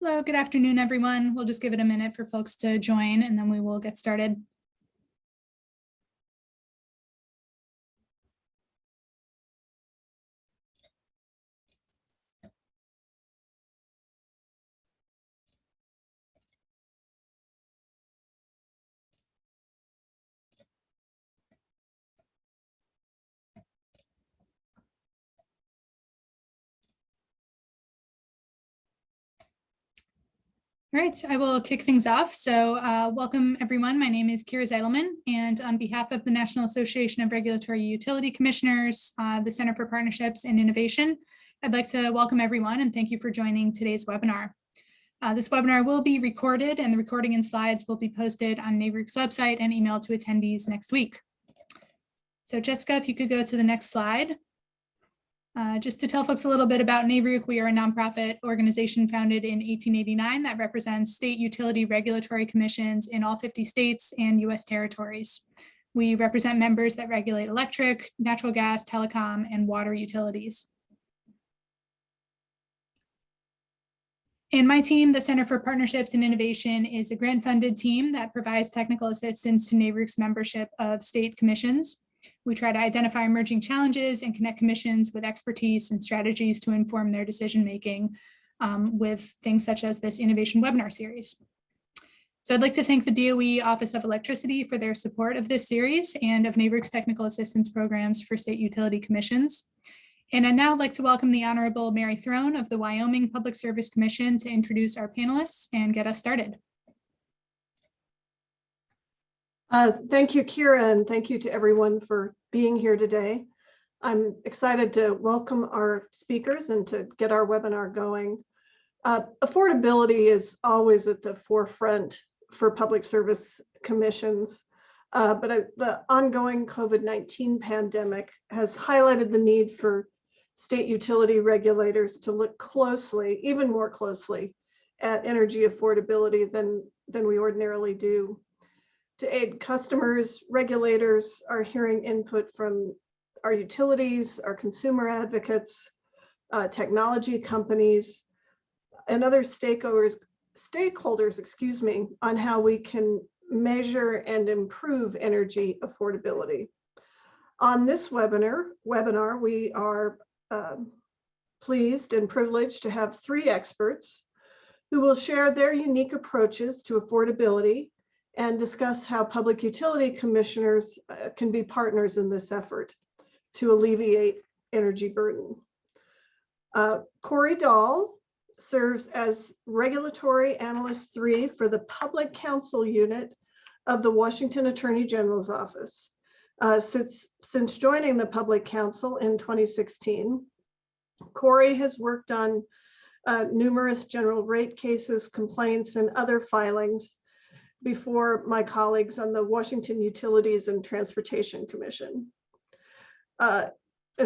Hello, good afternoon, everyone. We'll just give it a minute for folks to join and then we will get started. All right, I will kick things off. So welcome everyone. My name is Kira Zeidelman, and on behalf of the National Association of Regulatory Utility Commissioners, the Center for Partnerships and Innovation, I'd like to welcome everyone and thank you for joining today's webinar. This webinar will be recorded and the recording and slides will be posted on NARUC's website and emailed to attendees next week. So Jessica, if you could go to the next slide. Just to tell folks a little bit about NARUC, we are a nonprofit organization founded in 1889 that represents state utility regulatory commissions in all 50 states and US territories. We represent members that regulate electric, natural gas, telecom, and water utilities. And my team, the Center for Partnerships and Innovation, is a grant-funded team that provides technical assistance to NARUC's membership of state commissions. We try to identify emerging challenges and connect commissions with expertise and strategies to inform their decision-making with things such as this innovation webinar series. So I'd like to thank the DOE Office of Electricity for their support of this series and of NARUC's technical assistance programs for state utility commissions. And I'd now like to welcome the Honorable Mary Throne of the Wyoming Public Service Commission to introduce our panelists and get us started. Thank you, Kira, and thank you to everyone for being here today. I'm excited to welcome our speakers and to get our webinar going. Affordability is always at the forefront for public service commissions, but the ongoing COVID-19 pandemic has highlighted the need for state utility regulators to look closely, even more closely, at energy affordability than we ordinarily do. To aid customers, regulators are hearing input from our utilities, our consumer advocates, technology companies, and other stakeholders, on how we can measure and improve energy affordability. On this webinar, we are pleased and privileged to have three experts who will share their unique approaches to affordability and discuss how public utility commissioners can be partners in this effort to alleviate energy burden. Corey Dahl serves as Regulatory Analyst 3 for the Public Counsel Unit of the Washington Attorney General's Office. Since joining the Public Counsel in 2016, Corey has worked on numerous general rate cases, complaints, and other filings before my colleagues on the Washington Utilities and Transportation Commission. And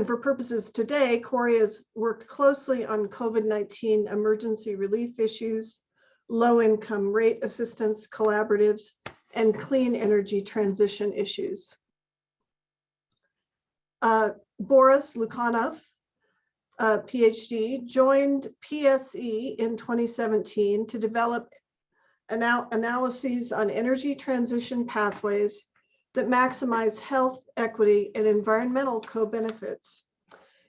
for purposes today, Corey has worked closely on COVID-19 emergency relief issues, low-income rate assistance collaboratives, and clean energy transition issues. Boris Lukanov, PhD, joined PSE in 2017 to develop analyses on energy transition pathways that maximize health, equity, and environmental co-benefits.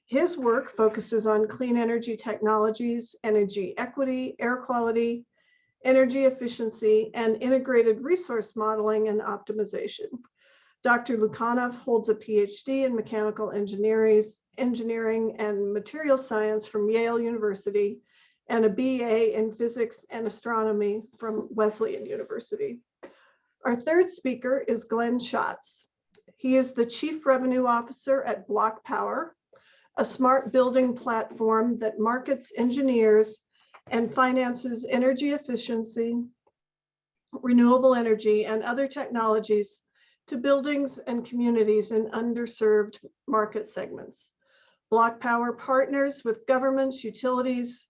His work focuses on clean energy technologies, energy equity, air quality, energy efficiency, and integrated resource modeling and optimization. Dr. Lukanov holds a PhD in mechanical engineering and material science from Yale University and a BA in physics and astronomy from Wesleyan University. Our third speaker is Glenn Schatz. He is the Chief Revenue Officer at BlocPower, a smart building platform that markets, engineers, and finances energy efficiency, renewable energy, and other technologies to buildings and communities in underserved market segments. BlocPower partners with governments, utilities,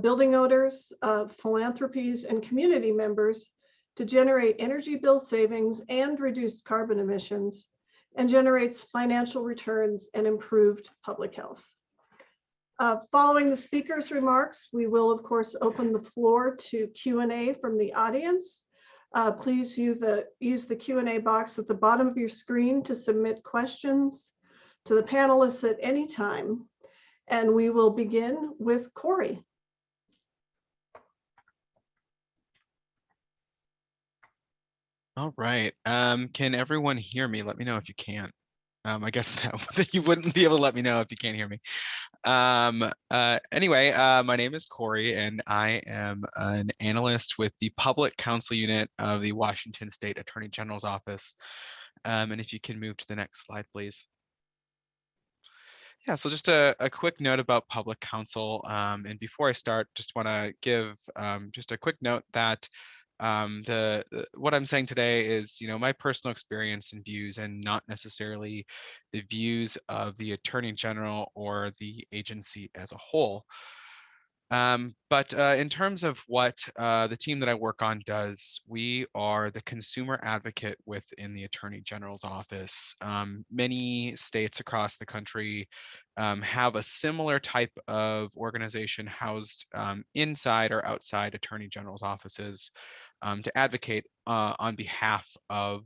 building owners, philanthropies, and community members to generate energy bill savings and reduce carbon emissions, and generates financial returns and improved public health. Following the speaker's remarks, we will, of course, open the floor to Q&A from the audience. Please use the Q&A box at the bottom of your screen to submit questions to the panelists at any time. And we will begin with Corey. All right. Can everyone hear me? Let me know if you can't. I guess that you wouldn't be able to let me know if you can't hear me. Anyway, my name is Corey, and I am an analyst with the Public Counsel Unit of the Washington State Attorney General's Office. And if you can move to the next slide, please. Yeah, so just a quick note about public counsel. And before I start, just want to give just a quick note that what I'm saying today is, my personal experience and views, and not necessarily the views of the Attorney General or the agency as a whole. But in terms of what the team that I work on does, we are the consumer advocate within the Attorney General's office. Many states across the country have a similar type of organization housed inside or outside Attorney General's offices to advocate on behalf of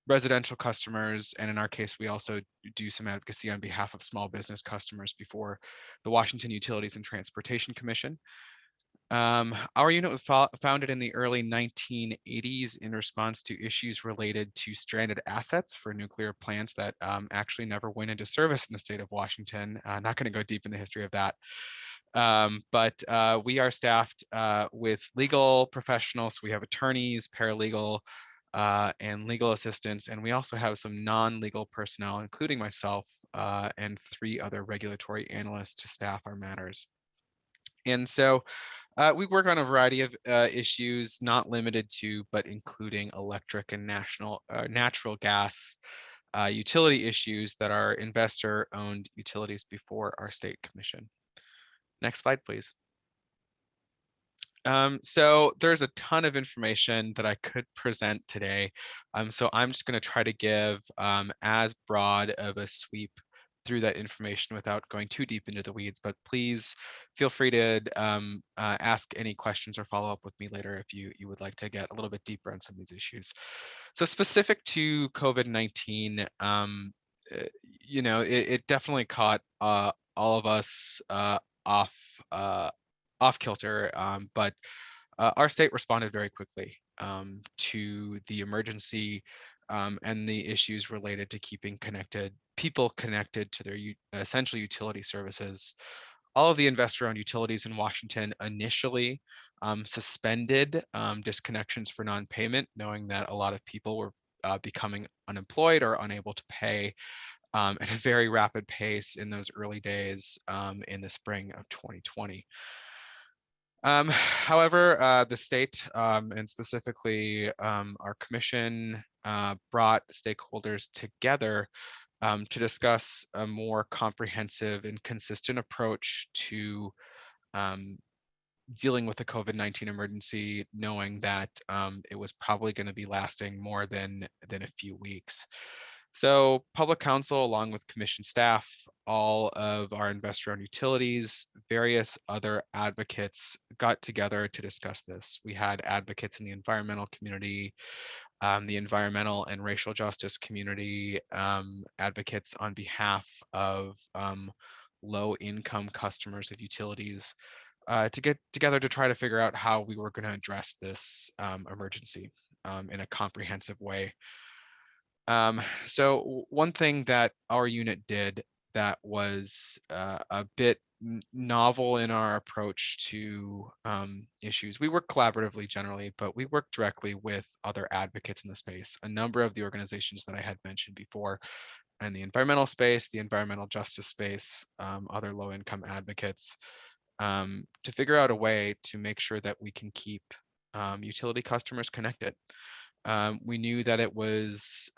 residential customers, and in our case, we also do some advocacy on behalf of small business customers before the Washington Utilities and Transportation Commission. Our unit was founded in the early 1980s in response to issues related to stranded assets for nuclear plants that actually never went into service in the state of Washington. Not going to go deep in the history of that. But we are staffed with legal professionals. We have attorneys, paralegal, and legal assistants, and we also have some non-legal personnel, including myself and 3 other regulatory analysts to staff our matters. And so we work on a variety of issues, not limited to, but including electric and natural gas utility issues that are investor-owned utilities before our state commission. Next slide, please. So there's a ton of information that I could present today. So I'm just going to try to give as broad of a sweep through that information without going too deep into the weeds, but please feel free to ask any questions or follow up with me later if you would like to get a little bit deeper on some of these issues. So specific to COVID-19, it definitely caught all of us off kilter, but our state responded very quickly to the emergency and the issues related to keeping people connected to their essential utility services. All of the investor-owned utilities in Washington initially suspended disconnections for non-payment, knowing that a lot of people were becoming unemployed or unable to pay at a very rapid pace in those early days in the spring of 2020. However, the state and specifically our commission brought stakeholders together to discuss a more comprehensive and consistent approach to dealing with the COVID-19 emergency, knowing that it was probably going to be lasting more than a few weeks. So public counsel, along with commission staff, all of our investor-owned utilities, various other advocates got together to discuss this. We had advocates in the environmental community, the environmental and racial justice community, advocates on behalf of low-income customers of utilities, to get together to try to figure out how we were going to address this emergency in a comprehensive way. So one thing that our unit did that was a bit novel in our approach to issues, we work collaboratively generally, but we work directly with other advocates in the space. A number of the organizations that I had mentioned before in the environmental space, the environmental justice space, other low-income advocates, to figure out a way to make sure that we can keep utility customers connected. We knew that it was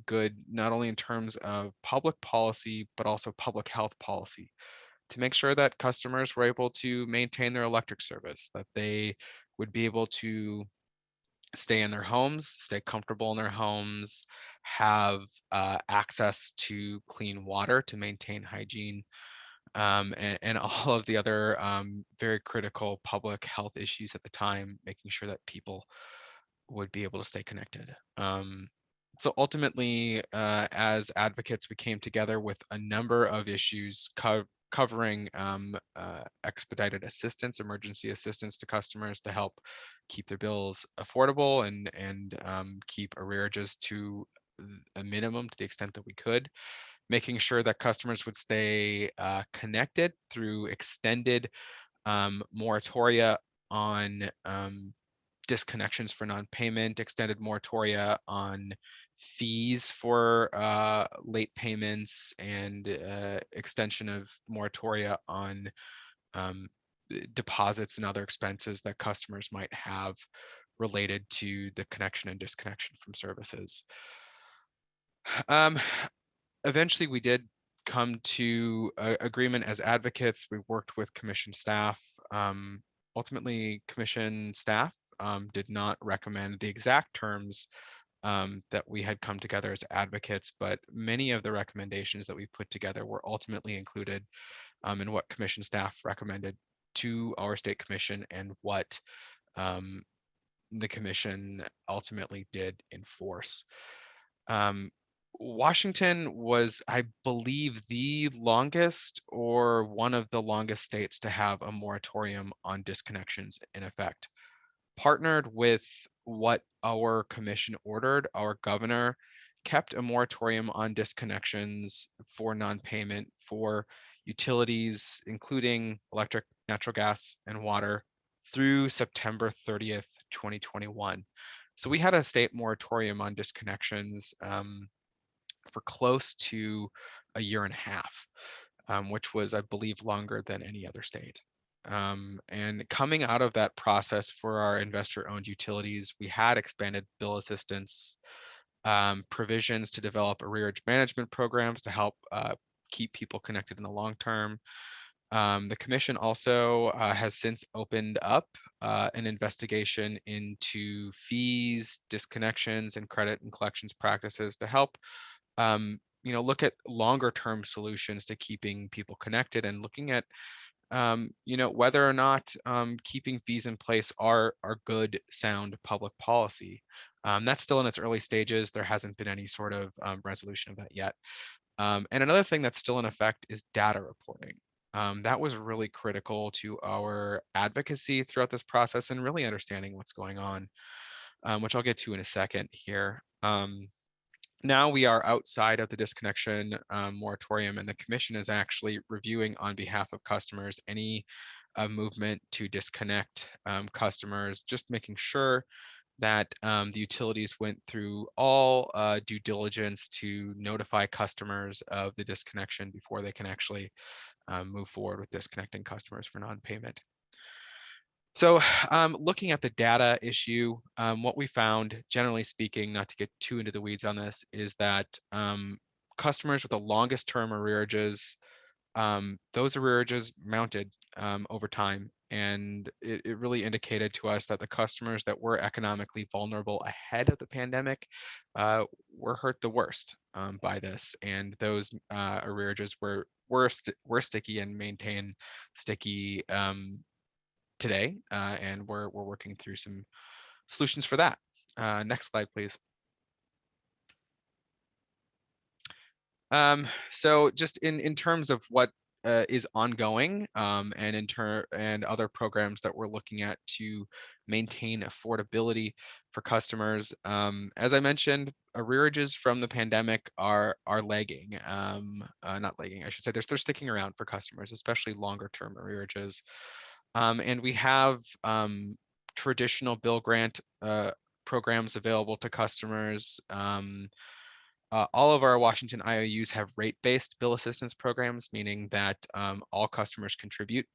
good not only in terms of public policy, but also public health policy, to make sure that customers were able to maintain their electric service, that they would be able to stay in their homes, stay comfortable in their homes, have access to clean water to maintain hygiene, and all of the other very critical public health issues at the time, making sure that people would be able to stay connected. So ultimately, as advocates, we came together with a number of issues covering expedited assistance, emergency assistance to customers to help keep their bills affordable and keep arrearages to a minimum to the extent that we could, making sure that customers would stay connected through extended moratoria on disconnections for non-payment, extended moratoria on fees for late payments, and extension of moratoria on deposits and other expenses that customers might have related to the connection and disconnection from services. Eventually, we did come to agreement as advocates. We worked with commission staff. Ultimately, commission staff did not recommend the exact terms that we had come together as advocates, but many of the recommendations that we put together were ultimately included in what commission staff recommended to our state commission and what the commission ultimately did enforce. Washington was, I believe, the longest or one of the longest states to have a moratorium on disconnections in effect. Partnered with what our commission ordered, our governor kept a moratorium on disconnections for non-payment for utilities, including electric, natural gas, and water through September 30th, 2021. So we had a state moratorium on disconnections for close to a year and a half, which was, I believe, longer than any other state. And coming out of that process for our investor-owned utilities, we had expanded bill assistance provisions to develop arrearage management programs to help keep people connected in the long term. The commission also has since opened up an investigation into fees, disconnections, and credit and collections practices to help look at longer term solutions to keeping people connected and looking at whether or not keeping fees in place are good, sound public policy. That's still in its early stages. There hasn't been any sort of resolution of that yet. And another thing that's still in effect is data reporting. That was really critical to our advocacy throughout this process and really understanding what's going on, which I'll get to in a second here. Now we are outside of the disconnection moratorium, and the commission is actually reviewing on behalf of customers any movement to disconnect customers, just making sure that the utilities went through all due diligence to notify customers of the disconnection before they can actually move forward with disconnecting customers for non-payment. So looking at the data issue, what we found, generally speaking, not to get too into the weeds on this, is that customers with the longest term arrearages, those arrearages mounted over time. And it really indicated to us that the customers that were economically vulnerable ahead of the pandemic were hurt the worst by this. And those arrearages were sticky and maintain sticky today, and we're working through some solutions for that. Next slide, please. So just in terms of what is ongoing and other programs that we're looking at to maintain affordability for customers. As I mentioned, arrearages from the pandemic are lagging, not lagging, I should say. They're sticking around for customers, especially longer term arrearages. And we have traditional bill grant programs available to customers. All of our Washington IOUs have rate-based bill assistance programs, meaning that all customers contribute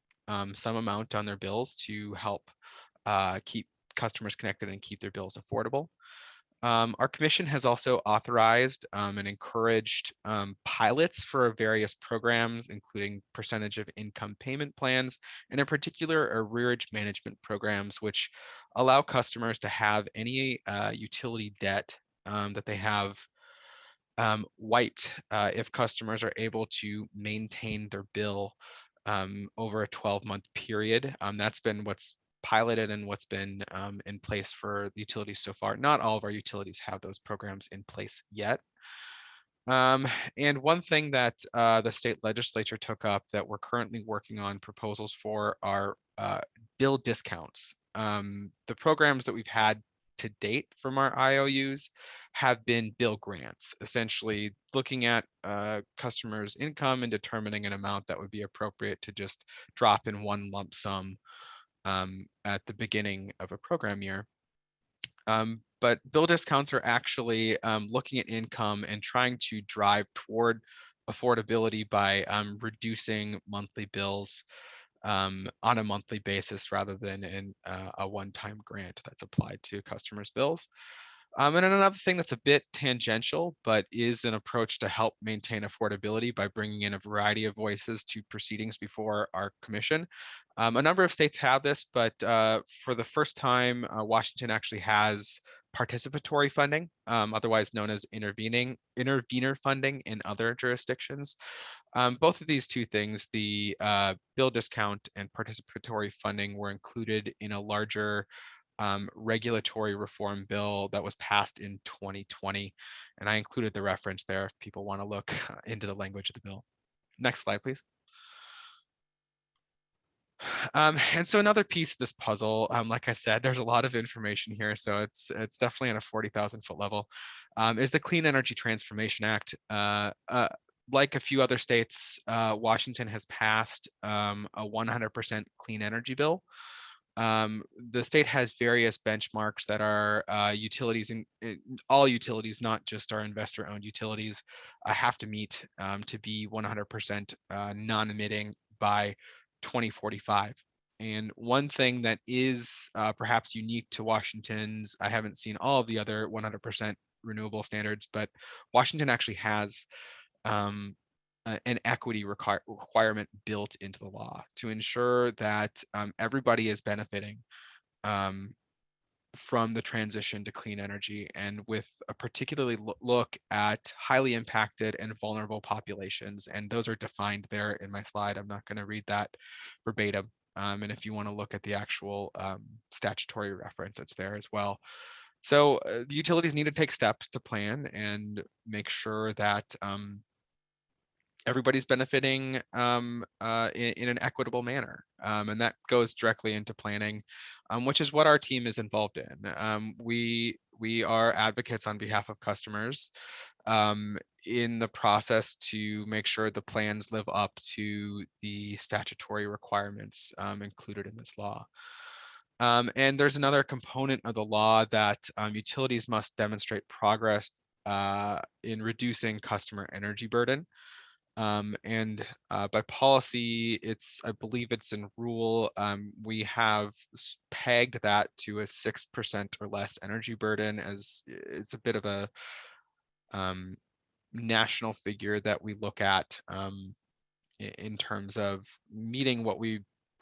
some amount on their bills to help keep customers connected and keep their bills affordable. Our commission has also authorized and encouraged pilots for various programs, including percentage of income payment plans, and in particular, arrearage management programs, which allow customers to have any utility debt that they have wiped if customers are able to maintain their bill over a 12-month period. That's been what's piloted and what's been in place for the utilities so far. Not all of our utilities have those programs in place yet. And one thing that the state legislature took up that we're currently working on proposals for are bill discounts. The programs that we've had to date from our IOUs have been bill grants, essentially looking at customers' income and determining an amount that would be appropriate to just drop in one lump sum at the beginning of a program year. But bill discounts are actually looking at income and trying to drive toward affordability by reducing monthly bills on a monthly basis rather than in a one-time grant that's applied to customers' bills. And another thing that's a bit tangential, but is an approach to help maintain affordability by bringing in a variety of voices to proceedings before our commission. A number of states have this, but for the first time, Washington actually has participatory funding, otherwise known as intervener funding in other jurisdictions. Both of these two things, the bill discount and participatory funding, were included in a larger regulatory reform bill that was passed in 2020. And I included the reference there if people want to look into the language of the bill. Next slide, please. And so another piece of this puzzle, like I said, there's a lot of information here, so it's definitely on a 40,000-foot level, is the Clean Energy Transformation Act. Like a few other states, Washington has passed a 100% clean energy bill. The state has various benchmarks that our utilities, and all utilities, not just our investor-owned utilities, have to meet to be 100% non-emitting by 2045. And one thing that is perhaps unique to Washington's, I haven't seen all of the other 100% renewable standards, but Washington actually has an equity requirement built into the law to ensure that everybody is benefiting from the transition to clean energy, and with a particularly look at highly impacted and vulnerable populations. And those are defined there in my slide. I'm not going to read that verbatim. And if you want to look at the actual statutory reference, it's there as well. So the utilities need to take steps to plan and make sure that everybody's benefiting in an equitable manner. And that goes directly into planning, which is what our team is involved in. We are advocates on behalf of customers in the process to make sure the plans live up to the statutory requirements included in this law. And there's another component of the law that utilities must demonstrate progress in reducing customer energy burden. And by policy, I believe it's in rule, we have pegged that to a 6% or less energy burden, as it's a bit of a national figure that we look at in terms of meeting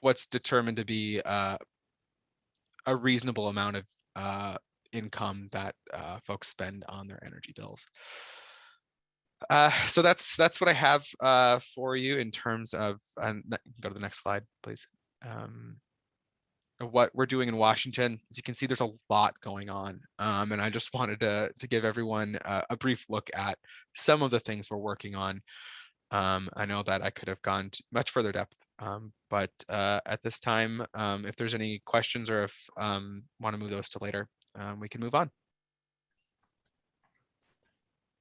what's determined to be a reasonable amount of income that folks spend on their energy bills. So that's what I have for you in terms of, go to the next slide, please. What we're doing in Washington. As you can see, there's a lot going on. And I just wanted to give everyone a brief look at some of the things we're working on. I know that I could have gone to much further depth, but at this time, if there's any questions or if want to move those to later, we can move on.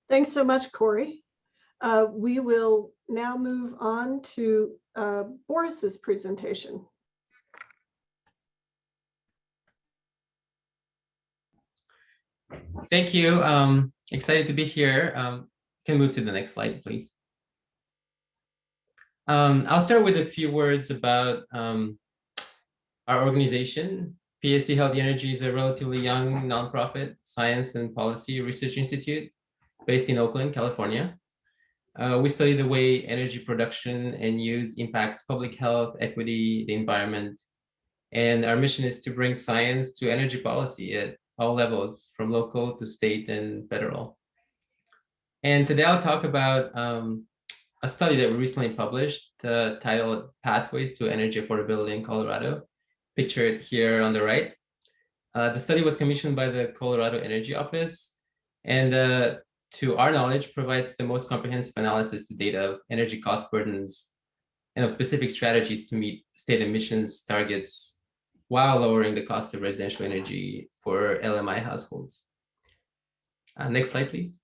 Thanks so much, Corey. We will now move on to Boris's presentation. Thank you. Excited to be here. Can move to the next slide, please. I'll start with a few words about our organization. PSC Healthy Energy is a relatively young nonprofit science and policy research institute based in Oakland, California. We study the way energy production and use impacts public health, equity, the environment. And our mission is to bring science to energy policy at all levels, from local to state and federal. And today I'll talk about a study that we recently published titled Pathways to Energy Affordability in Colorado, pictured here on the right. The study was commissioned by the Colorado Energy Office, and to our knowledge, provides the most comprehensive analysis to date of energy cost burdens and of specific strategies to meet state emissions targets while lowering the cost of residential energy for LMI households. Next slide, please.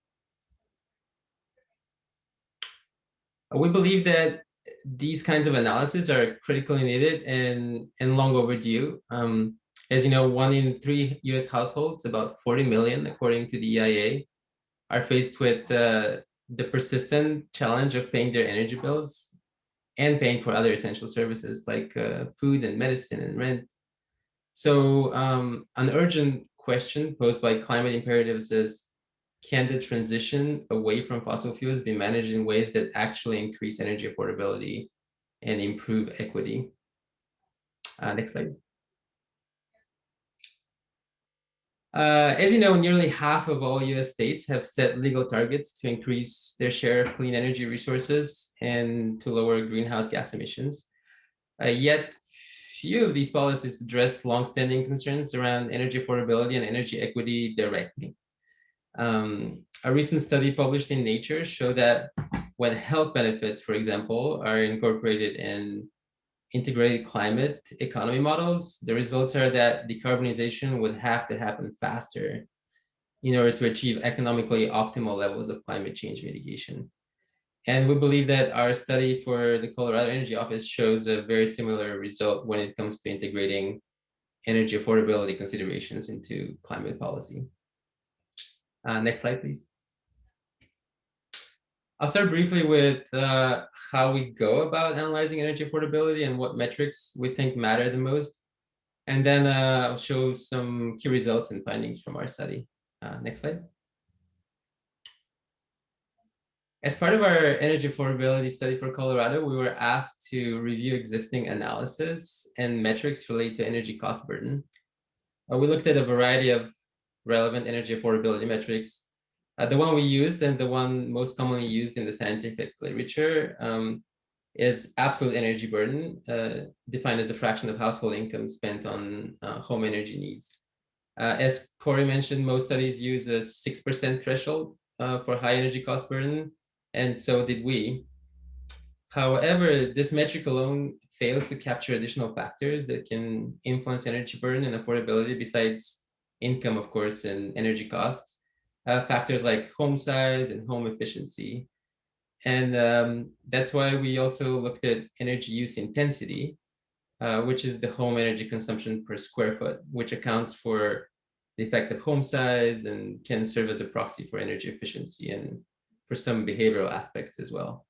We believe that these kinds of analyses are critically needed and long overdue. As you know, 1 in 3 US households, about 40 million, according to the EIA, are faced with the persistent challenge of paying their energy bills and paying for other essential services like food and medicine and rent. So an urgent question posed by climate imperatives is, can the transition away from fossil fuels be managed in ways that actually increase energy affordability and improve equity? Next slide. As you know, nearly half of all US states have set legal targets to increase their share of clean energy resources and to lower greenhouse gas emissions. Yet few of these policies address longstanding concerns around energy affordability and energy equity directly. A recent study published in Nature showed that when health benefits, for example, are incorporated in integrated climate economy models, the results are that decarbonization would have to happen faster in order to achieve economically optimal levels of climate change mitigation. And we believe that our study for the Colorado Energy Office shows a very similar result when it comes to integrating energy affordability considerations into climate policy. Next slide, please. I'll start briefly with how we go about analyzing energy affordability and what metrics we think matter the most. And then I'll show some key results and findings from our study. Next slide. As part of our energy affordability study for Colorado, we were asked to review existing analysis and metrics related to energy cost burden. We looked at a variety of relevant energy affordability metrics. The one we used and the one most commonly used in the scientific literature is absolute energy burden, defined as the fraction of household income spent on home energy needs. As Corey mentioned, most studies use a 6% threshold for high energy cost burden, and so did we. However, this metric alone fails to capture additional factors that can influence energy burden and affordability besides income, of course, and energy costs. Factors like home size and home efficiency. And that's why we also looked at energy use intensity, which is the home energy consumption per square foot, which accounts for the effect of home size and can serve as a proxy for energy efficiency and for some behavioral aspects as well.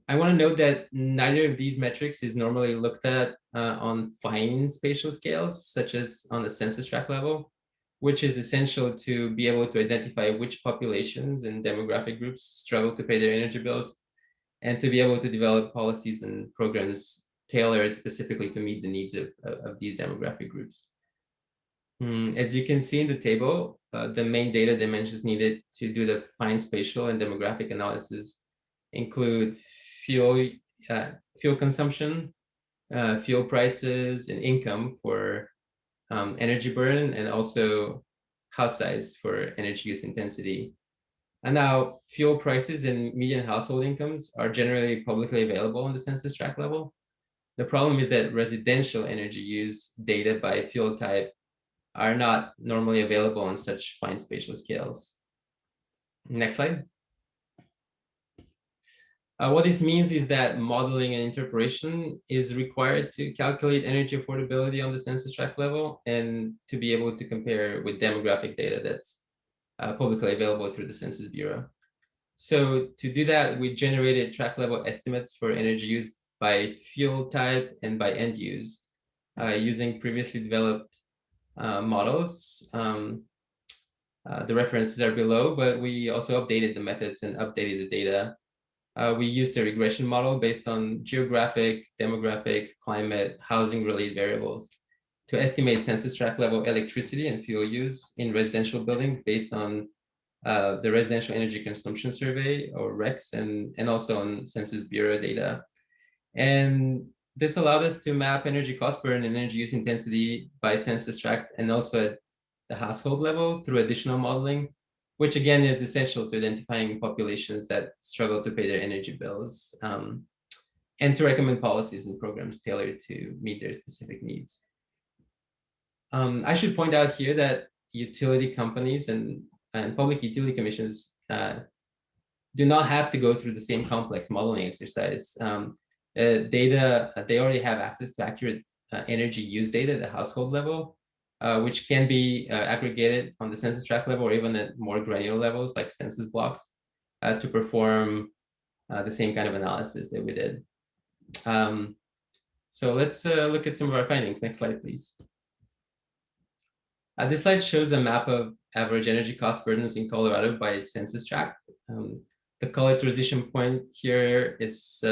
I want to note that neither of these metrics is normally looked at on fine spatial scales, such as on the census tract level, which is essential to be able to identify which populations and demographic groups struggle to pay their energy bills, and to be able to develop policies and programs tailored specifically to meet the needs of these demographic groups. As you can see in the table, the main data dimensions needed to do the fine spatial and demographic analysis include fuel consumption, fuel prices, and income for energy burn, and also house size for energy use intensity. And now fuel prices and median household incomes are generally publicly available on the census tract level. The problem is that residential energy use data by fuel type are not normally available on such fine spatial scales. Next slide. What this means is that modeling and interpretation is required to calculate energy affordability on the census tract level and to be able to compare with demographic data that's publicly available through the Census Bureau. So to do that, we generated tract level estimates for energy use by fuel type and by end use using previously developed models. The references are below, but we also updated the methods and updated the data. We used a regression model based on geographic, demographic, climate, housing-related variables to estimate census tract level electricity and fuel use in residential buildings based on the Residential Energy Consumption Survey, or RECS, and also on Census Bureau data. And this allowed us to map energy cost burden and energy use intensity by census tract and also at the household level through additional modeling, which again is essential to identifying populations that struggle to pay their energy bills, and to recommend policies and programs tailored to meet their specific needs. I should point out here that utility companies and public utility commissions do not have to go through the same complex modeling exercise. Data, they already have access to accurate energy use data at the household level, which can be aggregated on the census tract level or even at more granular levels like census blocks to perform the same kind of analysis that we did. So let's look at some of our findings. Next slide, please. This slide shows a map of average energy cost burdens in Colorado by census tract. The color transition point here is,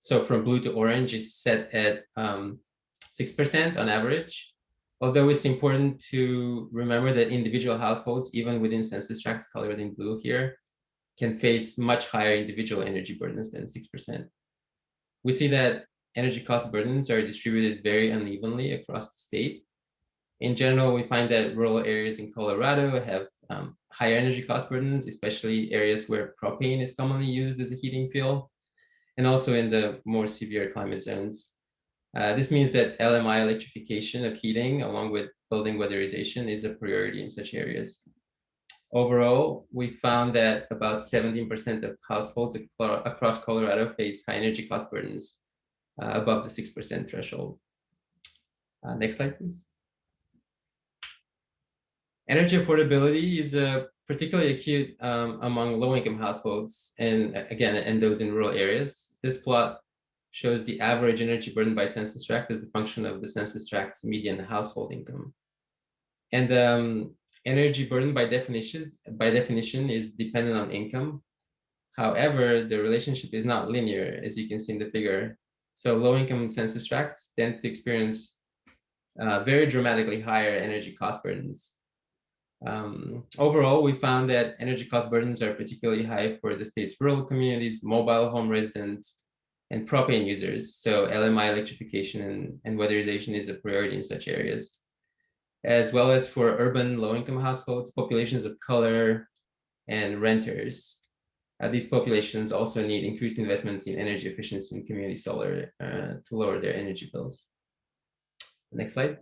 so from blue to orange is set at 6% on average. Although it's important to remember that individual households, even within census tracts colored in blue here, can face much higher individual energy burdens than 6%. We see that energy cost burdens are distributed very unevenly across the state. In general, we find that rural areas in Colorado have higher energy cost burdens, especially areas where propane is commonly used as a heating fuel, and also in the more severe climate zones. This means that LMI electrification of heating, along with building weatherization, is a priority in such areas. Overall, we found that about 17% of households across Colorado face high energy cost burdens above the 6% threshold. Next slide, please. Energy affordability is particularly acute among low-income households and those in rural areas. This plot shows the average energy burden by census tract as a function of the census tract's median household income. And energy burden by definition is dependent on income. However, the relationship is not linear, as you can see in the figure. So low-income census tracts tend to experience very dramatically higher energy cost burdens. Overall, we found that energy cost burdens are particularly high for the state's rural communities, mobile home residents, and propane users. So LMI electrification and weatherization is a priority in such areas, as well as for urban low-income households, populations of color, and renters. These populations also need increased investments in energy efficiency and community solar to lower their energy bills. Next slide.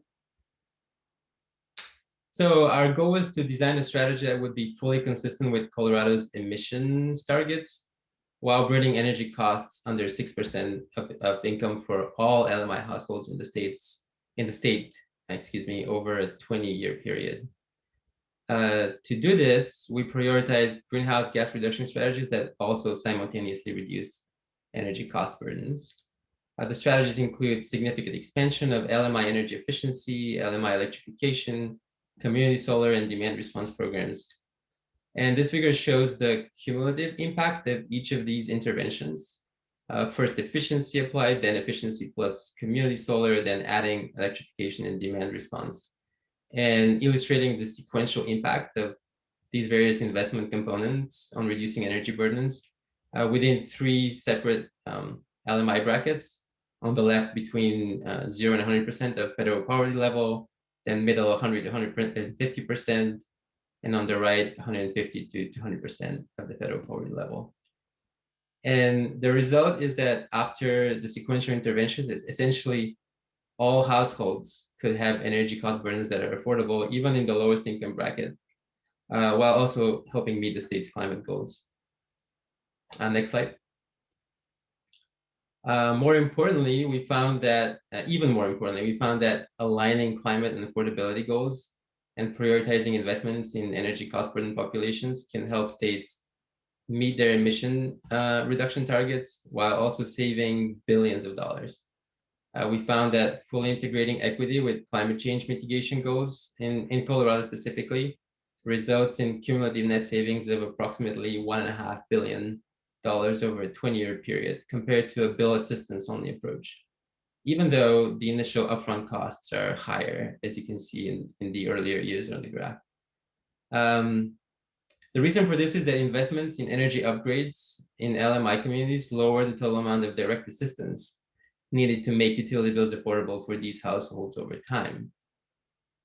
So our goal was to design a strategy that would be fully consistent with Colorado's emissions targets while bringing energy costs under 6% of income for all LMI households in the state, over a 20-year period. To do this, we prioritized greenhouse gas reduction strategies that also simultaneously reduce energy cost burdens. The strategies include significant expansion of LMI energy efficiency, LMI electrification, community solar, and demand response programs. And this figure shows the cumulative impact of each of these interventions. First efficiency applied, then efficiency plus community solar, then adding electrification and demand response, and illustrating the sequential impact of these various investment components on reducing energy burdens within 3 separate LMI brackets. On the left, between 0 and 100% of federal poverty level, then middle 100 to 150%, and on the right, 150 to 200% of the federal poverty level. And the result is that after the sequential interventions, it's essentially all households could have energy cost burdens that are affordable, even in the lowest income bracket, while also helping meet the state's climate goals. Next slide. More importantly, we found that aligning climate and affordability goals and prioritizing investments in energy cost burden populations can help states meet their emission reduction targets while also saving billions of dollars. We found that fully integrating equity with climate change mitigation goals in Colorado specifically results in cumulative net savings of approximately $1.5 billion over a 20-year period compared to a bill assistance only approach, even though the initial upfront costs are higher, as you can see in the earlier years on the graph. The reason for this is that investments in energy upgrades in LMI communities lower the total amount of direct assistance needed to make utility bills affordable for these households over time.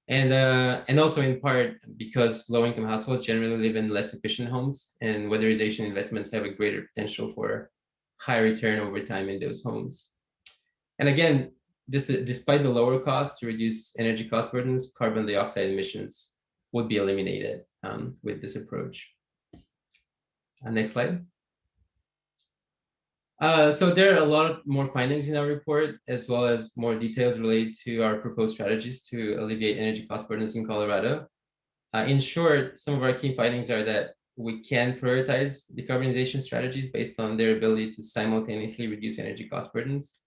And also in part because low-income households generally live in less efficient homes, and weatherization investments have a greater potential for high return over time in those homes. And again, this despite the lower cost to reduce energy cost burdens, carbon dioxide emissions would be eliminated with this approach. Next slide. So there are a lot more findings in our report, as well as more details related to our proposed strategies to alleviate energy cost burdens in Colorado. In short, some of our key findings are that we can prioritize decarbonization strategies based on their ability to simultaneously reduce energy cost burdens,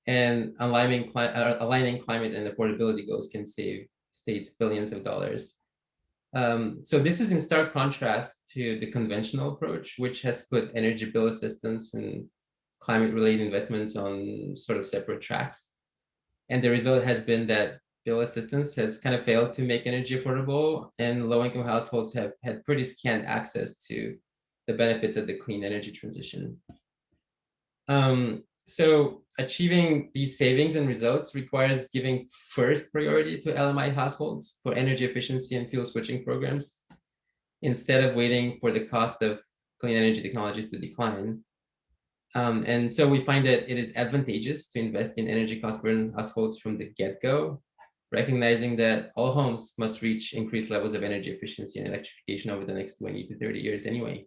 and aligning climate and affordability goals can save states billions of dollars. So this is in stark contrast to the conventional approach, which has put energy bill assistance and climate-related investments on sort of separate tracks. And the result has been that bill assistance has kind of failed to make energy affordable, and low-income households have had pretty scant access to the benefits of the clean energy transition. So achieving these savings and results requires giving first priority to LMI households for energy efficiency and fuel switching programs, instead of waiting for the cost of clean energy technologies to decline. And so we find that it is advantageous to invest in energy cost burden households from the get-go, recognizing that all homes must reach increased levels of energy efficiency and electrification over the next 20 to 30 years anyway.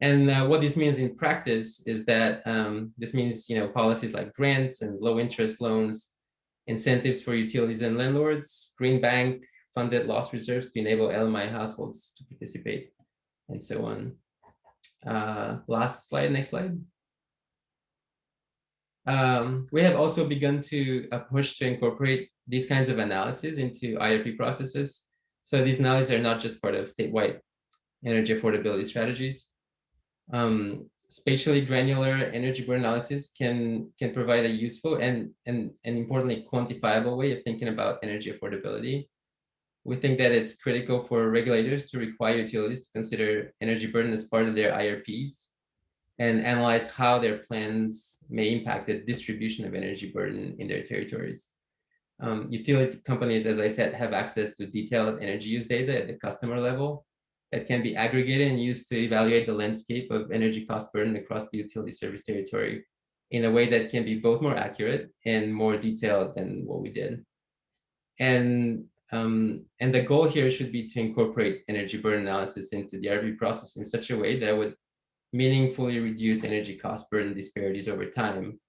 And what this means in practice is that this means, policies like grants and low interest loans, incentives for utilities and landlords, green bank funded loss reserves to enable LMI households to participate, and so on. Last slide, next slide. We have also begun to push to incorporate these kinds of analyses into IRP processes. So these analyses are not just part of statewide energy affordability strategies. Spatially granular energy burden analysis can provide a useful and importantly quantifiable way of thinking about energy affordability. We think that it's critical for regulators to require utilities to consider energy burden as part of their IRPs and analyze how their plans may impact the distribution of energy burden in their territories. Utility companies, as I said, have access to detailed energy use data at the customer level that can be aggregated and used to evaluate the landscape of energy cost burden across the utility service territory in a way that can be both more accurate and more detailed than what we did. And the goal here should be to incorporate energy burden analysis into the IRP process in such a way that would meaningfully reduce energy cost burden disparities over time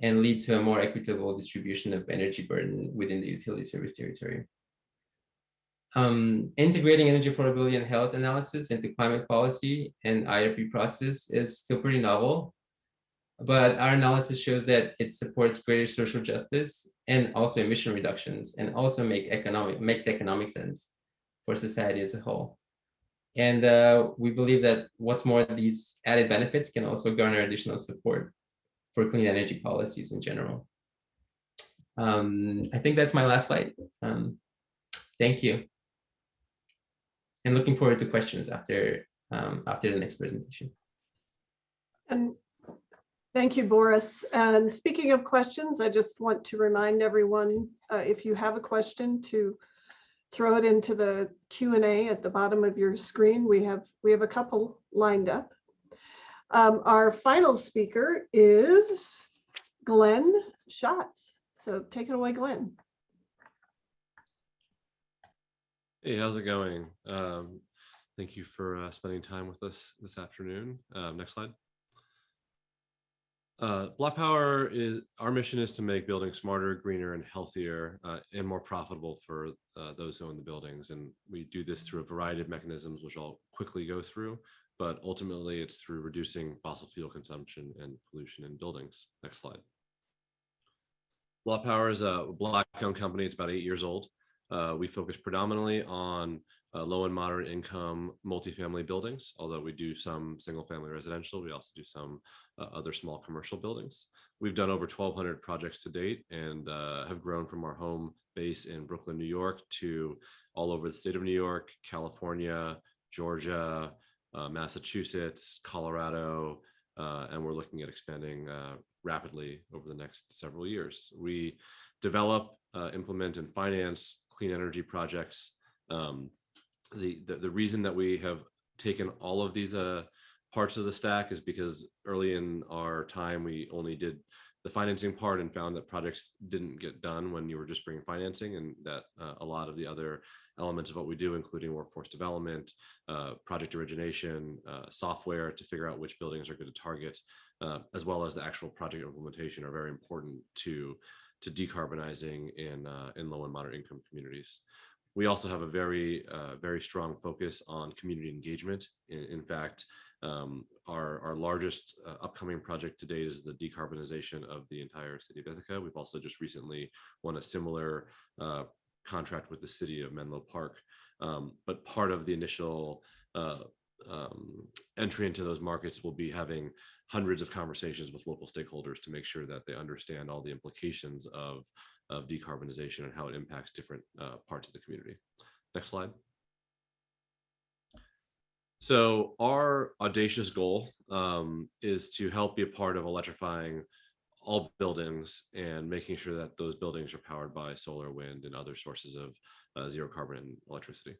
and lead to a more equitable distribution of energy burden within the utility service territory. Integrating energy affordability and health analysis into climate policy and IRP process is still pretty novel, but our analysis shows that it supports greater social justice and also emission reductions, and also makes economic sense for society as a whole. And we believe that what's more, these added benefits can also garner additional support for clean energy policies in general. I think that's my last slide. Thank you. And looking forward to questions after the next presentation. And thank you, Boris. And speaking of questions, I just want to remind everyone, if you have a question, to throw it into the Q&A at the bottom of your screen. We have a couple lined up. Our final speaker is Glenn Schatz. So take it away, Glenn. Hey, how's it going? Thank you for spending time with us this afternoon. Next slide. BlocPower is, our mission is to make buildings smarter, greener, and healthier, and more profitable for those who own the buildings. And we do this through a variety of mechanisms, which I'll quickly go through, but ultimately it's through reducing fossil fuel consumption and pollution in buildings. Next slide. BlocPower is a Black-owned company. It's about 8 years old. We focus predominantly on low and moderate income multifamily buildings, although we do some single family residential. We also do some other small commercial buildings. We've done over 1,200 projects to date, and have grown from our home base in Brooklyn, New York, to all over the state of New York, California, Georgia, Massachusetts, Colorado, and we're looking at expanding rapidly over the next several years. We develop, implement, and finance clean energy projects. The reason that we have taken all of these parts of the stack is because early in our time, we only did the financing part and found that projects didn't get done when you were just bringing financing, and that a lot of the other elements of what we do, including workforce development, project origination, software to figure out which buildings are good to target, as well as the actual project implementation, are very important to decarbonizing in low and moderate income communities. We also have a very strong focus on community engagement. In fact, our largest upcoming project to date is the decarbonization of the entire city of Ithaca. We've also just recently won a similar contract with the city of Menlo Park. But part of the initial entry into those markets will be having hundreds of conversations with local stakeholders to make sure that they understand all the implications of decarbonization and how it impacts different parts of the community. Next slide. So our audacious goal is to help be a part of electrifying all buildings and making sure that those buildings are powered by solar, wind, and other sources of zero carbon electricity.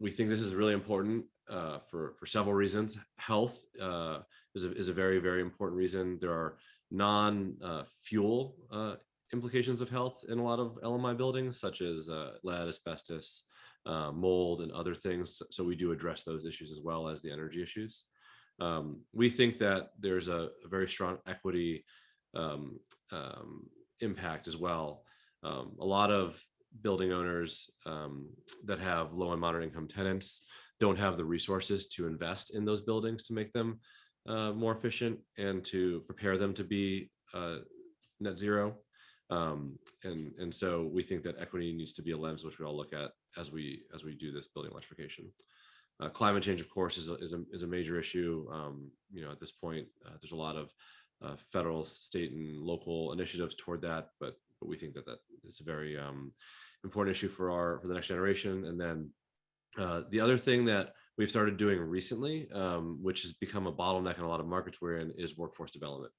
We think this is really important for several reasons. Health is a very, very important reason. There are non-fuel implications of health in a lot of LMI buildings, such as lead, asbestos, mold, and other things. So we do address those issues as well as the energy issues. We think that there's a very strong equity impact as well. A lot of building owners that have low and moderate income tenants don't have the resources to invest in those buildings to make them more efficient and to prepare them to be net zero. And so we think that equity needs to be a lens which we all look at as we do this building electrification. Climate change, of course, is a major issue. At this point, there's a lot of federal, state, and local initiatives toward that, but we think that is a very important issue for the next generation. And then the other thing that we've started doing recently, which has become a bottleneck in a lot of markets we're in, is workforce development.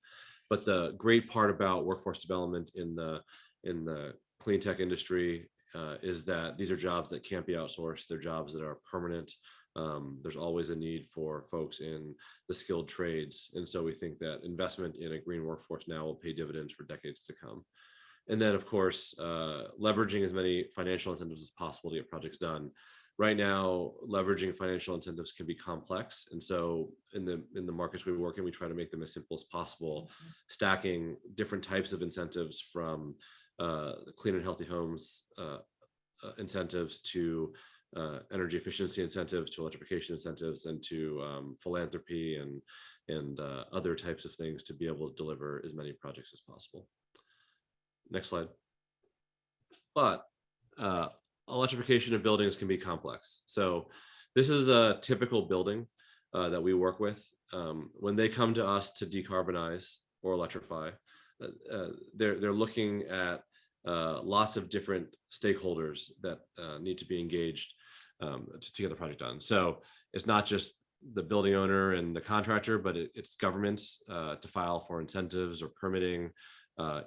But the great part about workforce development in the clean tech industry is that these are jobs that can't be outsourced. They're jobs that are permanent. There's always a need for folks in the skilled trades. And so we think that investment in a green workforce now will pay dividends for decades to come. And then, of course, leveraging as many financial incentives as possible to get projects done. Right now, leveraging financial incentives can be complex. And so in the markets we work in, we try to make them as simple as possible, stacking different types of incentives from clean and healthy homes incentives to energy efficiency incentives, to electrification incentives, and to philanthropy and other types of things to be able to deliver as many projects as possible. Next slide. But electrification of buildings can be complex. So this is a typical building that we work with. When they come to us to decarbonize or electrify, they're looking at lots of different stakeholders that need to be engaged to get the project done. So it's not just the building owner and the contractor, but it's governments to file for incentives or permitting.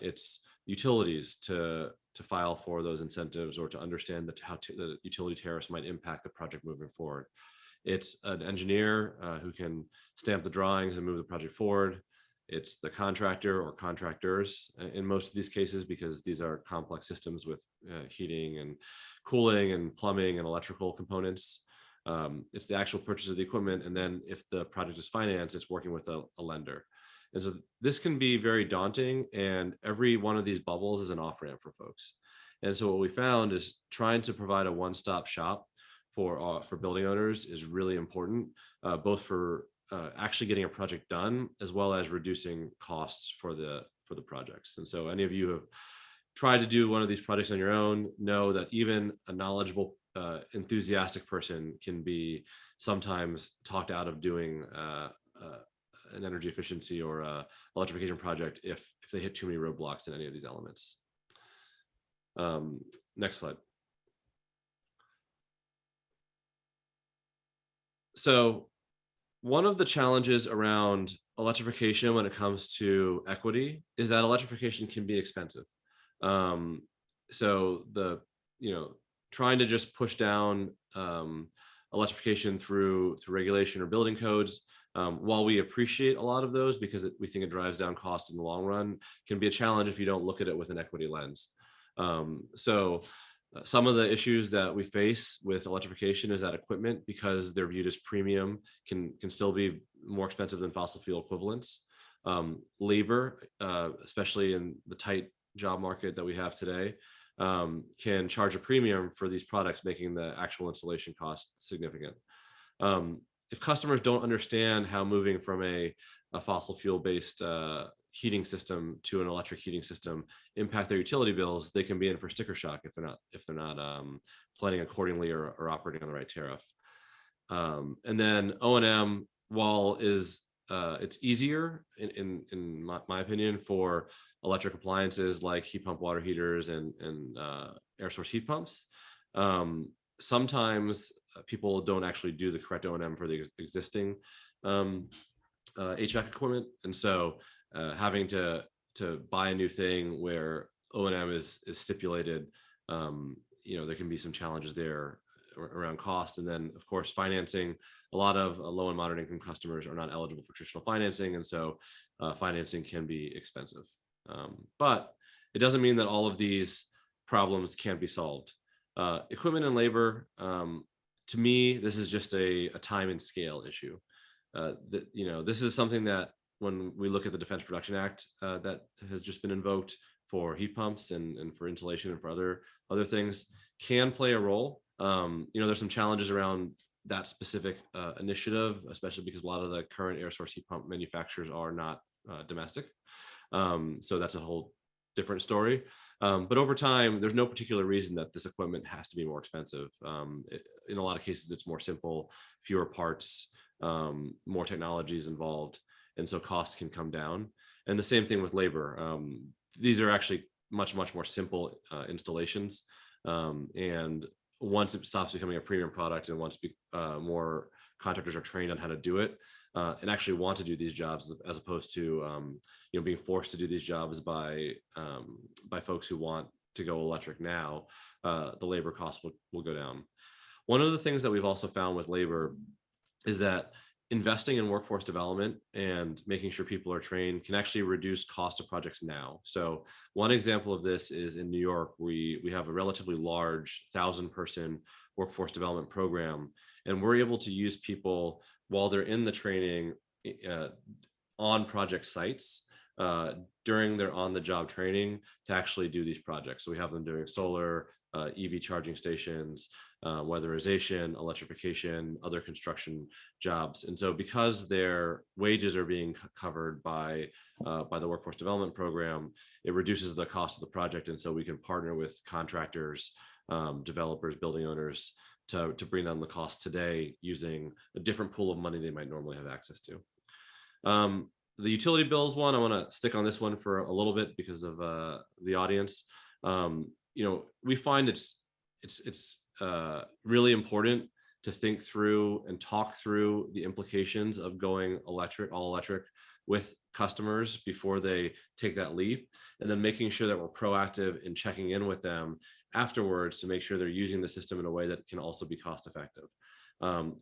It's utilities to file for those incentives or to understand how the utility tariffs might impact the project moving forward. It's an engineer who can stamp the drawings and move the project forward. It's the contractor or contractors in most of these cases, because these are complex systems with heating and cooling and plumbing and electrical components. It's the actual purchase of the equipment. And then if the project is financed, it's working with a lender. And so this can be very daunting, and every one of these bubbles is an off-ramp for folks. And so what we found is trying to provide a one-stop shop for building owners is really important, both for actually getting a project done, as well as reducing costs for the projects. And so any of you who have tried to do one of these projects on your own know that even a knowledgeable, enthusiastic person can be sometimes talked out of doing an energy efficiency or electrification project if they hit too many roadblocks in any of these elements. Next slide. So one of the challenges around electrification when it comes to equity is that electrification can be expensive. So trying to just push down electrification through regulation or building codes, while we appreciate a lot of those because we think it drives down cost in the long run, can be a challenge if you don't look at it with an equity lens. Some of the issues that we face with electrification is that equipment, because they're viewed as premium, can still be more expensive than fossil fuel equivalents. Labor, especially in the tight job market that we have today, can charge a premium for these products, making the actual installation cost significant. If customers don't understand how moving from a fossil fuel based heating system to an electric heating system impact their utility bills, they can be in for sticker shock if they're not planning accordingly or operating on the right tariff. And then O&M, while it's easier in my opinion for electric appliances like heat pump water heaters and air source heat pumps, sometimes people don't actually do the correct O&M for the existing HVAC equipment, and so having to buy a new thing where O&M is stipulated, there can be some challenges there around cost. And then of course financing, a lot of low and moderate income customers are not eligible for traditional financing, and so financing can be expensive. But it doesn't mean that all of these problems can't be solved. Equipment and labor, to me, this is just a time and scale issue. This is something that when we look at the Defense Production Act that has just been invoked for heat pumps and for insulation and for other things, can play a role. There's some challenges around that specific initiative, especially because a lot of the current air source heat pump manufacturers are not domestic. So that's a whole different story. But over time, there's no particular reason that this equipment has to be more expensive. In a lot of cases, it's more simple, fewer parts, more technologies involved, and so costs can come down. And the same thing with labor. These are actually much more simple installations. And once it stops becoming a premium product, and once more contractors are trained on how to do it and actually want to do these jobs, as opposed to being forced to do these jobs by folks who want to go electric now, the labor costs will go down. One of the things that we've also found with labor is that investing in workforce development and making sure people are trained can actually reduce cost of projects now. So one example of this is in New York. We have a relatively large 1,000-person workforce development program, and we're able to use people while they're in the training on project sites during their on-the-job training to actually do these projects. So we have them doing solar, EV charging stations, weatherization, electrification, other construction jobs. And so because their wages are being covered by the workforce development program, it reduces the cost of the project. And so we can partner with contractors, developers, building owners to bring down the cost today using a different pool of money they might normally have access to. The utility bills one, I want to stick on this one for a little bit because of the audience. We find it's really important to think through and talk through the implications of going all electric with customers before they take that leap, and then making sure that we're proactive in checking in with them afterwards to make sure they're using the system in a way that can also be cost effective.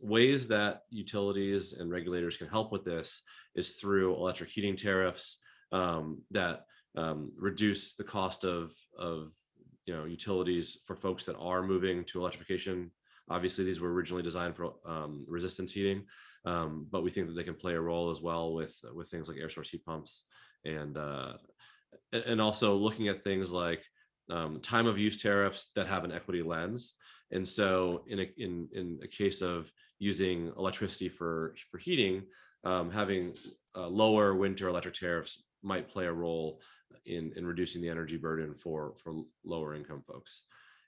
Ways that utilities and regulators can help with this is through electric heating tariffs that reduce the cost of utilities for folks that are moving to electrification. Obviously, these were originally designed for resistance heating, but we think that they can play a role as well with things like air source heat pumps, and also looking at things like time of use tariffs that have an equity lens. And so in a case of using electricity for heating, having lower winter electric tariffs might play a role in reducing the energy burden for lower income folks.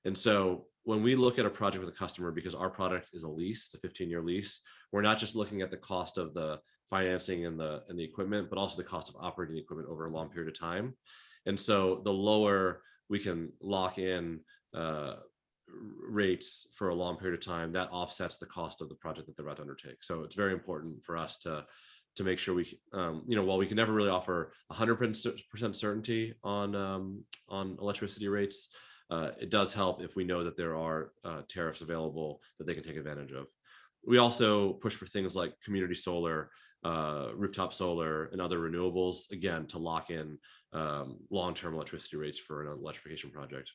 And so when we look at a project with a customer, because our product is a lease, it's a 15-year lease, we're not just looking at the cost of the financing and the equipment, but also the cost of operating the equipment over a long period of time. And so the lower we can lock in rates for a long period of time, that offsets the cost of the project that they're about to undertake. So it's very important for us to make sure we, while we can never really offer 100% certainty on electricity rates, it does help if we know that there are tariffs available that they can take advantage of. We also push for things like community solar, rooftop solar, and other renewables, again, to lock in long-term electricity rates for an electrification project.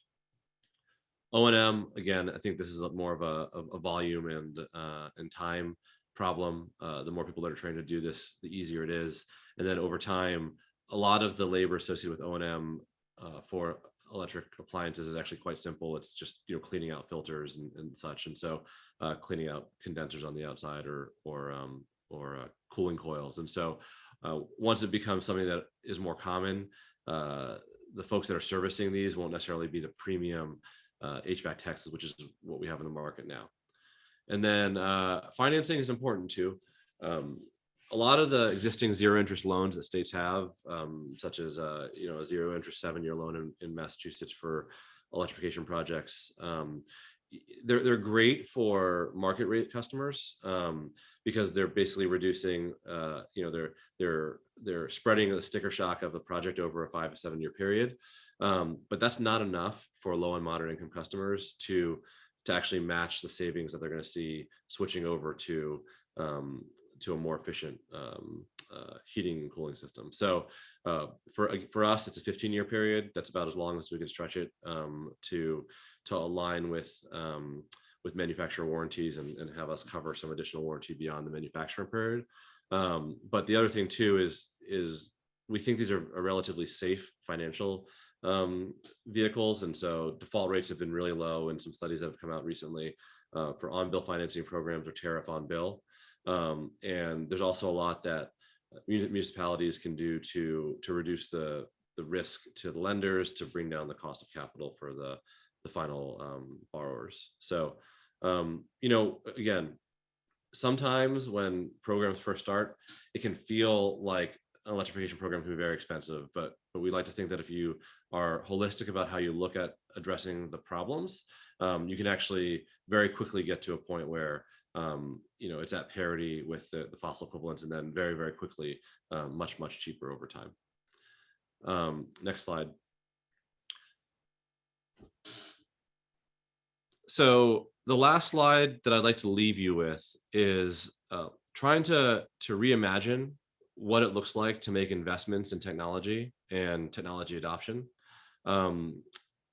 O&M, again, I think this is more of a volume and time problem. The more people that are trying to do this, the easier it is. And then over time, a lot of the labor associated with O&M for electric appliances is actually quite simple. It's just cleaning out filters and such, and so cleaning out condensers on the outside or cooling coils. And so once it becomes something that is more common, the folks that are servicing these won't necessarily be the premium HVAC techs, which is what we have in the market now. And then financing is important too. A lot of the existing zero interest loans that states have, such as a 0 interest 7-year loan in Massachusetts for electrification projects, they're great for market rate customers because they're basically reducing, they're spreading the sticker shock of the project over a 5 to 7 year period. But that's not enough for low and moderate income customers to actually match the savings that they're going to see switching over to a more efficient heating and cooling system. So for us, it's a 15-year period. That's about as long as we can stretch it to align with manufacturer warranties and have us cover some additional warranty beyond the manufacturer period. But the other thing too is we think these are a relatively safe financial vehicles, and so default rates have been really low in some studies that have come out recently for on-bill financing programs or tariff on bill. And there's also a lot that municipalities can do to reduce the risk to the lenders, to bring down the cost of capital for the final borrowers. So again, sometimes when programs first start, it can feel like an electrification program can be very expensive, but we like to think that if you are holistic about how you look at addressing the problems, you can actually very quickly get to a point where it's at parity with the fossil equivalents, and then very, very quickly, much, much cheaper over time. Next slide. So the last slide that I'd like to leave you with is trying to reimagine what it looks like to make investments in technology and technology adoption.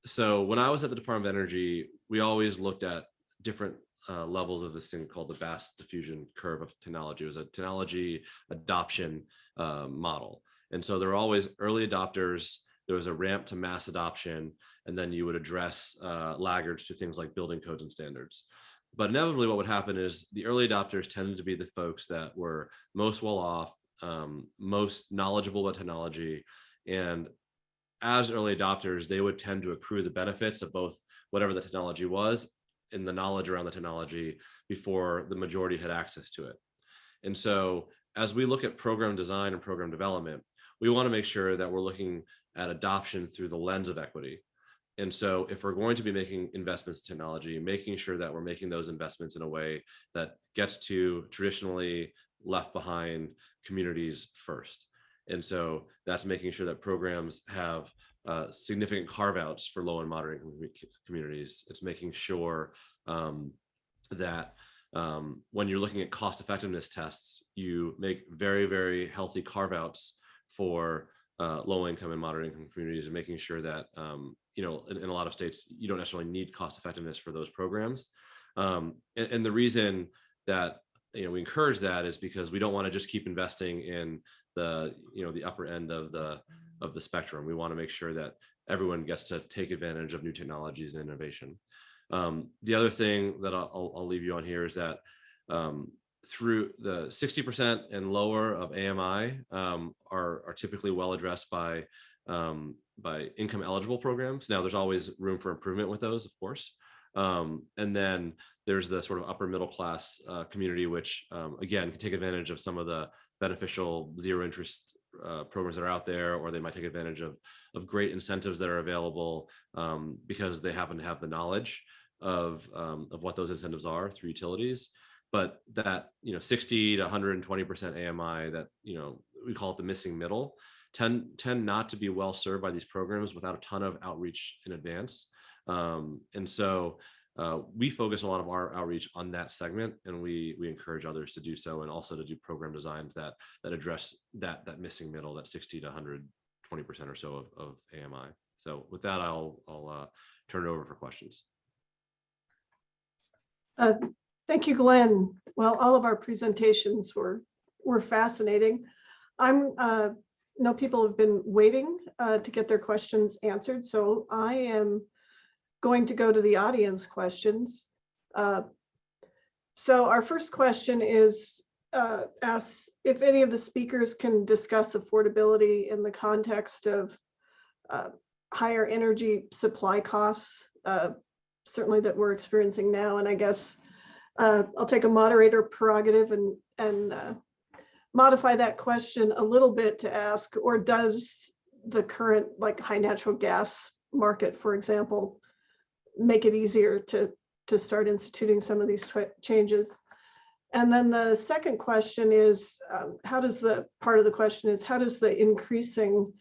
So when I was at the Department of Energy, we always looked at different levels of this thing called the vast diffusion curve of technology. It was a technology adoption model. And so there were always early adopters, there was a ramp to mass adoption, and then you would address laggards to things like building codes and standards. But inevitably what would happen is the early adopters tended to be the folks that were most well off, most knowledgeable about technology. And as early adopters, they would tend to accrue the benefits of both whatever the technology was and the knowledge around the technology before the majority had access to it. And so as we look at program design and program development, we want to make sure that we're looking at adoption through the lens of equity. And so if we're going to be making investments in technology, making sure that we're making those investments in a way that gets to traditionally left behind communities first. And so that's making sure that programs have significant carve-outs for low and moderate communities. It's making sure that when you're looking at cost effectiveness tests, you make very, very healthy carve-outs for low income and moderate income communities, and making sure that in a lot of states you don't necessarily need cost effectiveness for those programs. And the reason that we encourage that is because we don't want to just keep investing in the upper end of the spectrum. We want to make sure that everyone gets to take advantage of new technologies and innovation. The other thing that I'll leave you on here is that through the 60% and lower of AMI are typically well addressed by income eligible programs. Now there's always room for improvement with those, of course. And then there's the sort of upper middle class community, which again can take advantage of some of the beneficial zero interest programs that are out there, or they might take advantage of great incentives that are available because they happen to have the knowledge. of what those incentives are through utilities. But that 60 to 120% AMI, that we call it the missing middle, tend not to be well served by these programs without a ton of outreach in advance. And so we focus a lot of our outreach on that segment, and we encourage others to do so, and also to do program designs that address that missing middle, that 60 to 120% or so of AMI. So with that, I'll turn it over for questions. Thank you, Glenn. Well, all of our presentations were fascinating. Know people have been waiting to get their questions answered, so I am going to go to the audience questions. So our first question is asks if any of the speakers can discuss affordability in the context of higher energy supply costs, certainly that we're experiencing now. And I guess I'll take a moderator prerogative and modify that question a little bit to ask, or does the current high natural gas market, for example, make it easier to start instituting some of these changes? And then the second question is, how does the increasing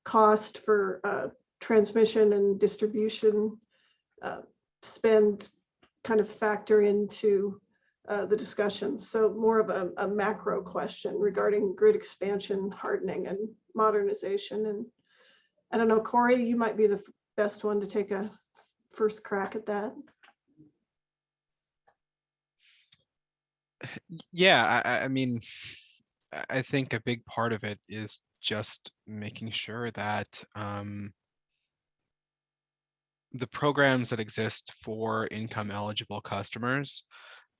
cost for transmission and distribution spend kind of factor into the discussions? So more of a macro question regarding grid expansion, hardening, and modernization. And I don't know, Corey, you might be the best one to take a first crack at that. Yeah, I mean, I think a big part of it is just making sure that the programs that exist for income eligible customers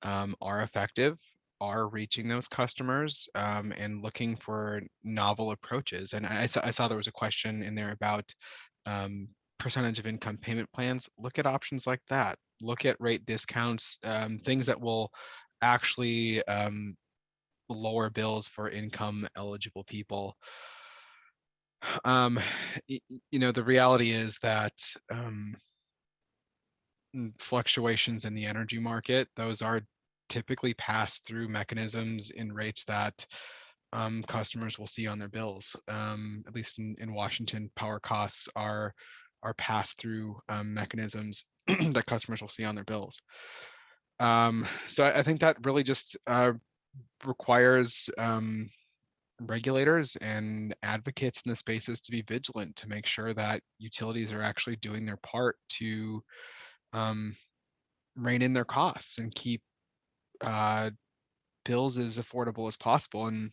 are effective, are reaching those customers, and looking for novel approaches. And I saw there was a question in there about percentage of income payment plans. Look at options like that. Look at rate discounts, things that will actually lower bills for income eligible people. The reality is that fluctuations in the energy market, those are typically passed through mechanisms in rates that customers will see on their bills. At least in Washington, power costs are passed through mechanisms that customers will see on their bills. So I think that really just requires regulators and advocates in the spaces to be vigilant to make sure that utilities are actually doing their part to rein in their costs and keep bills as affordable as possible, and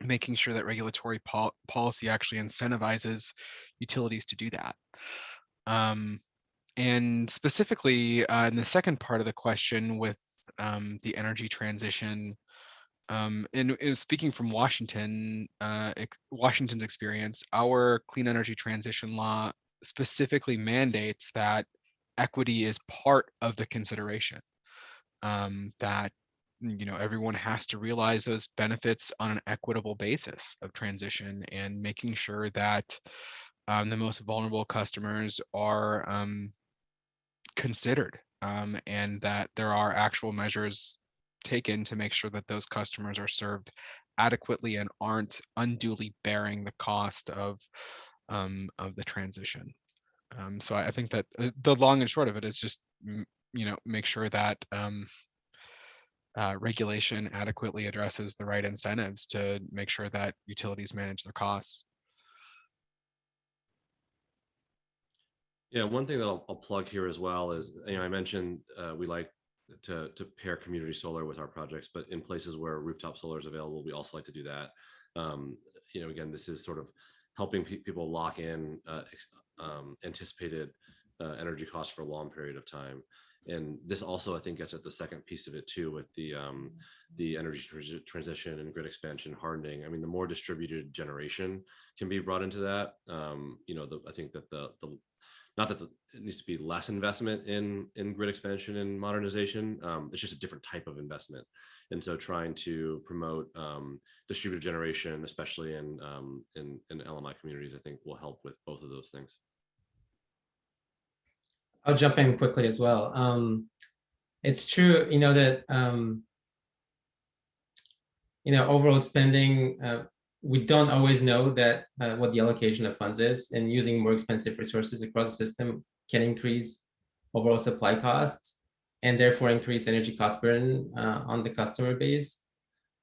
making sure that regulatory policy actually incentivizes utilities to do that. And specifically in the second part of the question with the energy transition, and speaking from Washington's experience, our clean energy transition law specifically mandates that equity is part of the consideration, that everyone has to realize those benefits on an equitable basis of transition, and making sure that the most vulnerable customers are considered, and that there are actual measures taken to make sure that those customers are served adequately and aren't unduly bearing the cost of the transition. So I think that the long and short of it is just make sure that regulation adequately addresses the right incentives to make sure that utilities manage their costs. Yeah, one thing that I'll plug here as well is, I mentioned we like to pair community solar with our projects, but in places where rooftop solar is available, we also like to do that. Again, this is sort of helping people lock in anticipated energy costs for a long period of time. And this also, I think, gets at the second piece of it too, with the energy transition and grid expansion, hardening. I mean, the more distributed generation can be brought into that. I think that not that it needs to be less investment in grid expansion and modernization. It's just a different type of investment. And so trying to promote distributed generation, especially in LMI communities, I think will help with both of those things. I'll jump in quickly as well. It's true, that overall spending, we don't always know that what the allocation of funds is, and using more expensive resources across the system can increase overall supply costs and therefore increase energy cost burden on the customer base.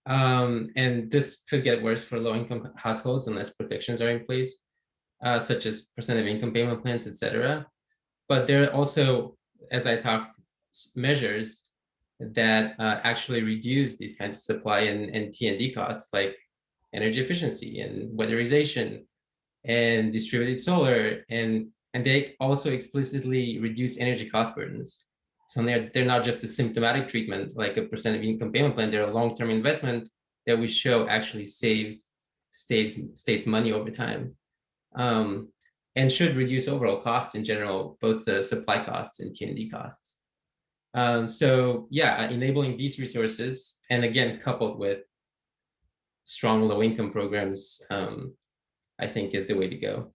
And this could get worse for low-income households unless protections are in place, such as percent of income payment plans, etc. But there are also, as I talked, measures that actually reduce these kinds of supply and T&D costs, like energy efficiency and weatherization and distributed solar, and they also explicitly reduce energy cost burdens. So they're not just a symptomatic treatment like a percent of income payment plan, they're a long-term investment that we show actually saves states money over time, and should reduce overall costs in general, both the supply costs and T&D costs. So yeah, enabling these resources, and again, coupled with strong low-income programs, I think is the way to go.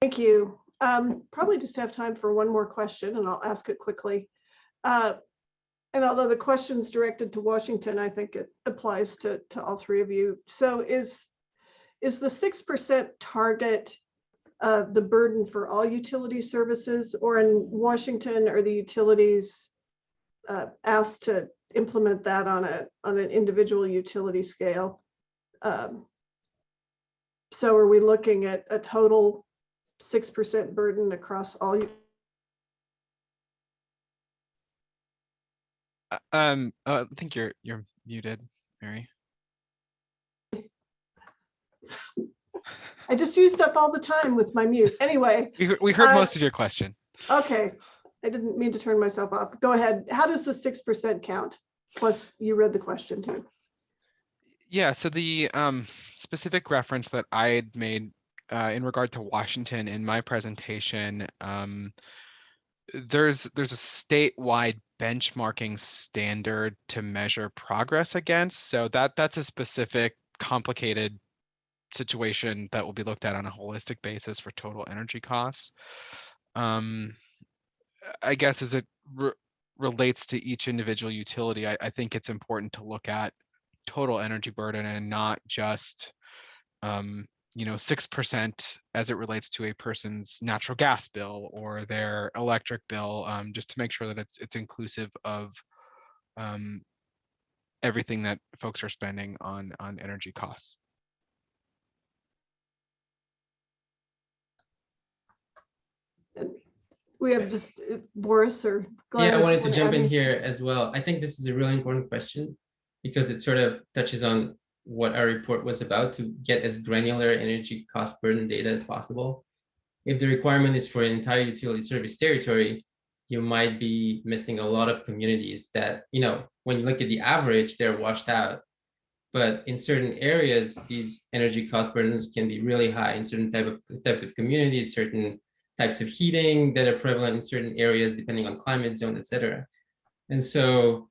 Thank you. Probably just have time for one more question, and I'll ask it quickly. And although the question's directed to Washington, I think it applies to all three of you. So is the 6% target the burden for all utility services, or in Washington are the utilities asked to implement that on an individual utility scale? So are we looking at a total 6% burden across all? I think you're muted, Mary. I just used up all the time with my mute. Anyway. We heard most of your question. Okay, I didn't mean to turn myself off. Go ahead. How does the 6% count? Plus, you read the question too. Yeah, so the specific reference that I had made in regard to Washington in my presentation, there's a statewide benchmarking standard to measure progress against. So that's a specific complicated situation that will be looked at on a holistic basis for total energy costs. I guess as it relates to each individual utility, I think it's important to look at total energy burden and not just 6% as it relates to a person's natural gas bill or their electric bill, just to make sure that it's inclusive of everything that folks are spending on energy costs. We have just Boris or Glenn. Yeah, I wanted to jump in here as well. I think this is a really important question because it sort of touches on what our report was about, to get as granular energy cost burden data as possible. If the requirement is for an entire utility service territory, you might be missing a lot of communities that, when you look at the average, they're washed out. But in certain areas, these energy cost burdens can be really high in certain types of communities, certain types of heating that are prevalent in certain areas, depending on climate zone, et cetera. And so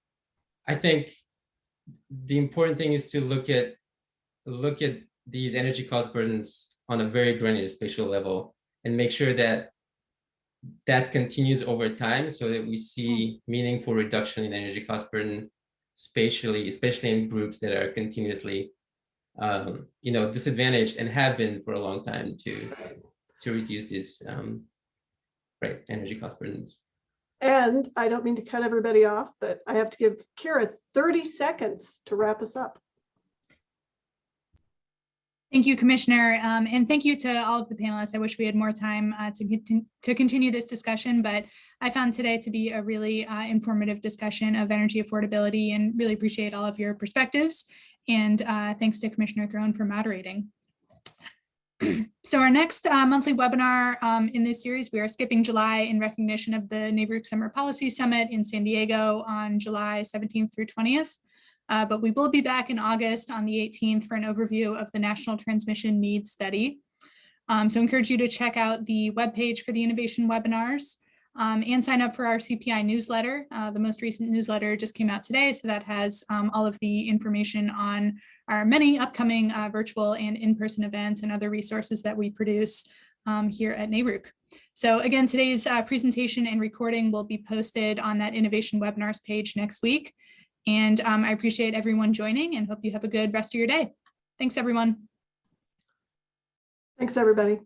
I think the important thing is to look at these energy cost burdens on a very granular spatial level and make sure that continues over time, so that we see meaningful reduction in energy cost burden spatially, especially in groups that are continuously disadvantaged and have been for a long time to reduce these energy cost burdens. And I don't mean to cut everybody off, but I have to give Kira 30 seconds to wrap us up. Thank you, Commissioner, and thank you to all of the panelists. I wish we had more time to continue this discussion, but I found today to be a really informative discussion of energy affordability, and really appreciate all of your perspectives. And thanks to Commissioner Throne for moderating. So our next monthly webinar in this series, we are skipping July in recognition of the NAVERC Summer Policy Summit in San Diego on July 17th through 20th. But we will be back in August on the 18th for an overview of the National Transmission Needs Study. So I encourage you to check out the webpage for the innovation webinars and sign up for our CPI newsletter. The most recent newsletter just came out today, so that has all of the information on our many upcoming virtual and in-person events and other resources that we produce here at NARUC. So again, today's presentation and recording will be posted on that innovation webinars page next week. And I appreciate everyone joining and hope you have a good rest of your day. Thanks, everyone. Thanks, everybody.